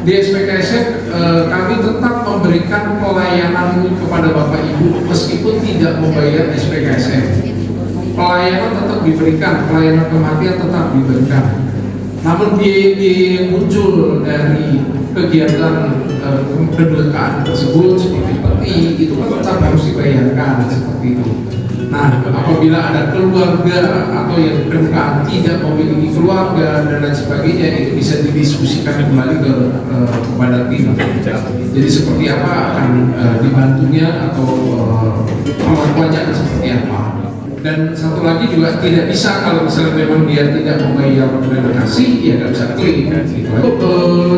Di SPKSN kami tetap memberikan pelayanan kepada Bapak Ibu meskipun tidak membayar SPKSN. Pelayanan tetap diberikan, pelayanan kematian tetap diberikan. Namun biaya muncul dari kegiatan kedudukan tersebut seperti peti itu kan tetap harus dibayarkan seperti itu. Nah, apabila ada keluarga atau yang kedudukan tidak memiliki keluarga dan lain sebagainya, itu bisa didiskusikan kembali kepada tim. Jadi seperti apa akan dibantunya atau perlakuannya seperti apa. Dan satu lagi juga tidak bisa kalau misalnya memang dia tidak membayar donasi, ya nggak bisa klaim.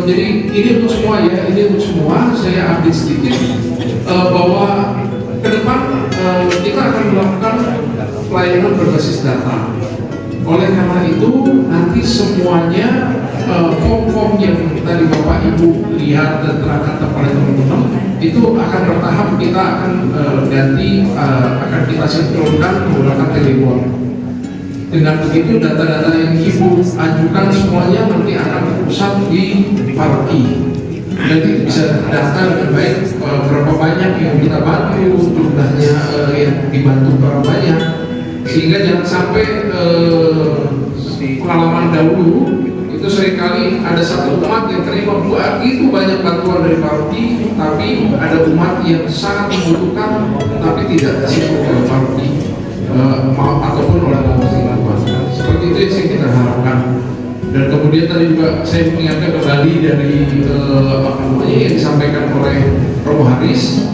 Jadi ini untuk semua ya, ini untuk semua. Saya update sedikit bahwa ke depan kita akan melakukan pelayanan berbasis data. Oleh karena itu nanti semuanya form-form yang tadi Bapak Ibu lihat dan terangkat kepada teman-teman itu akan bertahap kita akan ganti, akan kita sinkronkan menggunakan telepon. Dengan begitu data-data yang Ibu ajukan semuanya nanti akan terpusat di Paroki. Jadi bisa data dengan baik berapa banyak yang kita bantu, jumlahnya yang dibantu berapa banyak, sehingga jangan sampai pengalaman dahulu itu seringkali ada satu umat yang terima begitu banyak bantuan dari paroki, tapi ada umat yang sangat membutuhkan tapi tidak disitu oleh paroki ataupun oleh komunitas. Seperti itu yang kita harapkan. Dan kemudian tadi juga saya mengingatkan kembali dari yang disampaikan oleh Romo Haris,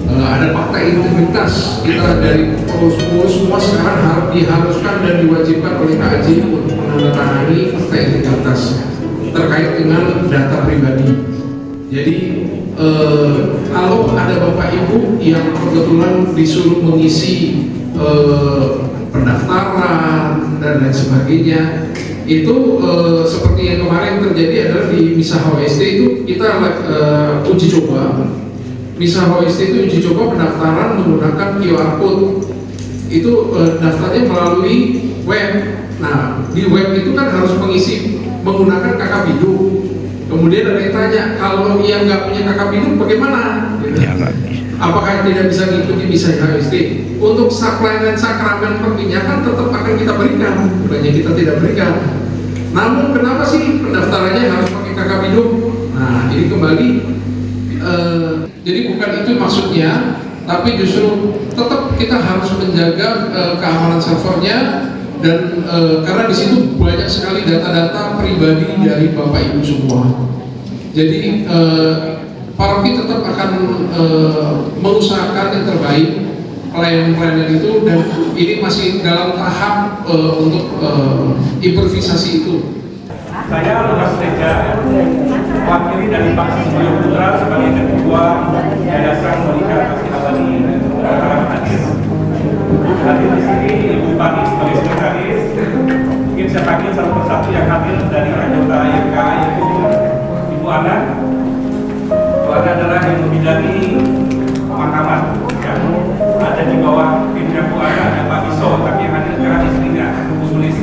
ada fakta integritas kita dari pengurus semua sekarang diharuskan dan diwajibkan oleh KAJ untuk menandatangani fakta integritas terkait dengan data pribadi. Jadi kalau ada Bapak Ibu yang kebetulan disuruh mengisi pendaftaran dan lain sebagainya, itu seperti yang kemarin terjadi adalah di Misa HWSD itu kita uji coba. Misa HWSD itu uji coba pendaftaran menggunakan QR code. Itu daftarnya melalui web. Nah, di web itu kan harus mengisi menggunakan kakak bidu. Kemudian ada yang tanya, kalau yang nggak punya kakak bidu bagaimana? Apakah tidak bisa ngikuti Misa HWSD? Untuk pelayanan sakramen perminyakan tetap akan kita berikan, bukannya kita tidak berikan. Namun kenapa sih pendaftarannya harus pakai kakak bidu? Nah, ini kembali jadi bukan itu maksudnya, tapi justru tetap kita harus menjaga keamanan servernya dan karena di situ banyak sekali data-data pribadi dari Bapak Ibu semua. Jadi paroki tetap akan mengusahakan yang terbaik pelayanan-pelayanan itu, dan ini masih dalam tahap untuk improvisasi itu. Saya Lukas Teja, wakili dari Paksi Beliau Putra sebagai ketua Yayasan Monika Kasih Abadi Hadir. Hadir di sini Ibu Pani sebagai sekretaris. Mungkin saya panggil satu persatu yang hadir dari anggota YK, yaitu Ibu Ana. Ibu Ana adalah yang membidangi pemakaman. Ya. Ada di bawah pimpinan Bu Ana ada Pak Biso, tapi yang hadir sekarang istrinya Bu Sulis.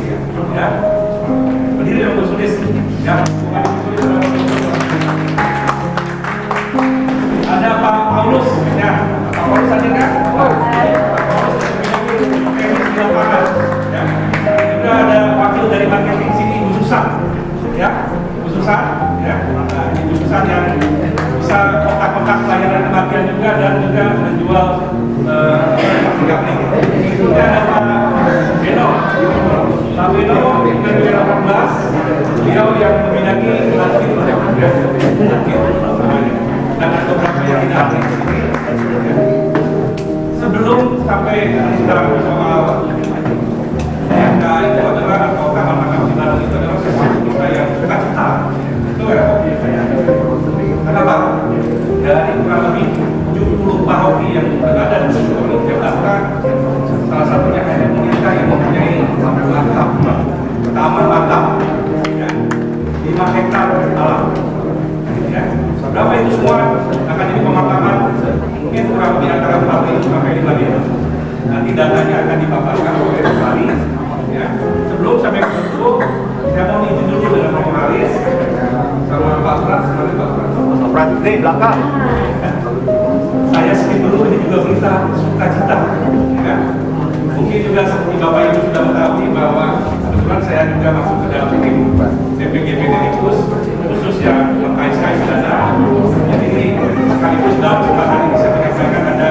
Ya. Berdiri yang Bu Sulis. Ya. Ada Pak Paulus, ya. Pak Paulus hadir kan? Pak Paulus di lapangan. Ya. Juga ada wakil dari marketing sini Ibu Susan, ya. Ibu Susan, ya. Ibu Susan yang bisa kontak-kontak layanan kematian juga dan juga menjual juga ada Pak Beno. Pak Beno dengan 18, beliau yang membidangi lanjut dan ada beberapa yang tidak hadir di sini. Sebelum sampai kita soal MK itu adalah atau kamar-kamar final itu adalah sesuatu kita yang cita-cita. Itu ya. Kenapa? Dari kurang lebih 70 paroki yang berada di seluruh Jakarta, salah satunya hanya Monika yang mempunyai mantap, taman mantap, ya, 5 hektar alam. Ya. Berapa itu semua akan jadi pemakaman mungkin kurang lebih antara 4 sampai 5 miliar. Nanti datanya akan dipaparkan oleh Bali. Ya. Sebelum sampai ke situ, saya mau izin dulu dengan Pak Haris sama Pak Pras, sama Pak Nih, belakang. Saya skip dulu, ini juga berita sukacita. Ya. Mungkin juga seperti Bapak Ibu sudah mengetahui bahwa kebetulan saya juga masuk ke dalam tim DPGP Dedikus khusus yang mengkais-kais dana. Jadi ini sekaligus dalam kesempatan ini saya menyampaikan ada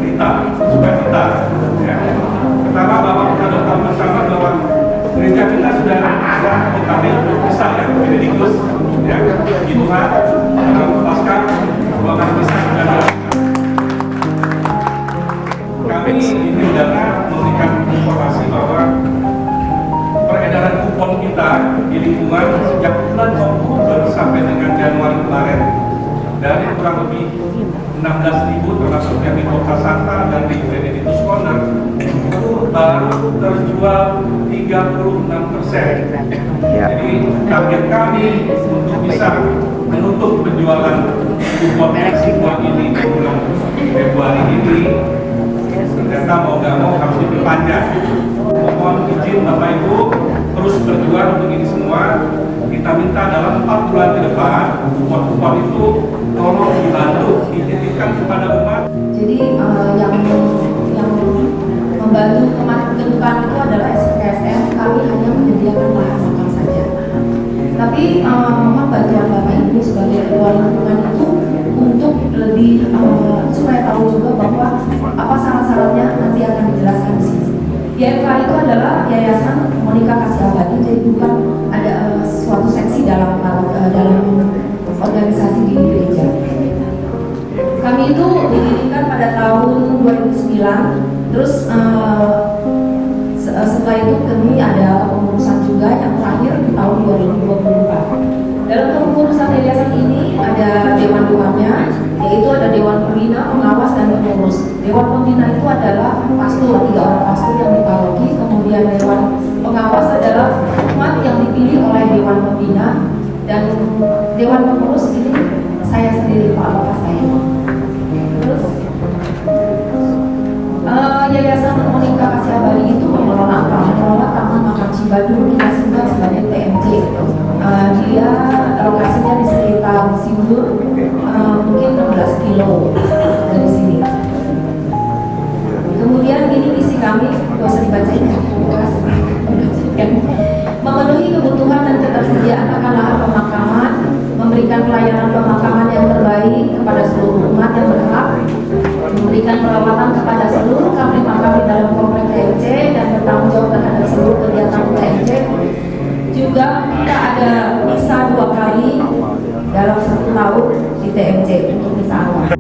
berita sukacita. Ya. Pertama, Bapak sudah tahu bersama bahwa gereja kita sudah diambil besar ya, Dedikus. Ya, di Tuhan, pasca dua kali besar sudah dilakukan. Kami ini udara memberikan informasi bahwa peredaran kupon kita di lingkungan sejak bulan Oktober sampai dengan Januari kemarin dari kurang lebih 16.000 termasuk yang di Kota Santa dan di Benedictus Corner itu baru terjual 36%. Jadi target kami untuk bisa menutup penjualan kupon semua ini di bulan Februari ini ternyata mau nggak mau harus diperpanjang. Mohon izin Bapak Ibu terus berjuang untuk ini semua. Kita minta dalam 4 bulan ke depan kupon-kupon itu tolong dibantu dititipkan kepada umat. Jadi yang membantu ke depan itu adalah SKSM. Kami hanya menyediakan bahan makan saja. Tapi mohon bantuan Bapak Ibu sebagai ketua lingkungan itu untuk lebih supaya tahu juga bahwa apa syarat-syaratnya nanti akan dijelaskan di sini. YMK itu adalah Yayasan Monica Kasih Abadi, jadi bukan ada suatu seksi dalam organisasi di gereja. Kami itu didirikan pada tahun 2009, terus setelah itu kami ada kepengurusan juga yang terakhir di tahun 2024. Dalam kepengurusan yayasan ini ada dewan-dewannya, yaitu ada dewan pembina, pengawas, dan pengurus. Dewan pembina itu adalah pastor, 3 orang pastor yang di paroki, kemudian dewan pengawas adalah umat yang dipilih oleh dewan pembina, dan dewan pengurus ini saya sendiri, Pak Bapak saya. Terus Yayasan Monica Kasih Abadi itu mengelola Taman Makam Cibaduyut, kita sebut sebagai TMC. Dia lokasinya di sekitar Sindur, mungkin 16 kilo dari sini. Kemudian ini misi kami, gak usah dibacain ya, memenuhi kebutuhan dan ketersediaan akan lahan pemakaman, memberikan pelayanan pemakaman yang terbaik kepada seluruh umat yang berhak, memberikan perawatan kepada seluruh kami dalam komplek TMC dan bertanggung jawab terhadap seluruh kegiatan TMC. Juga kita ada misa 2 kali dalam 1 tahun di TMC untuk misa awal.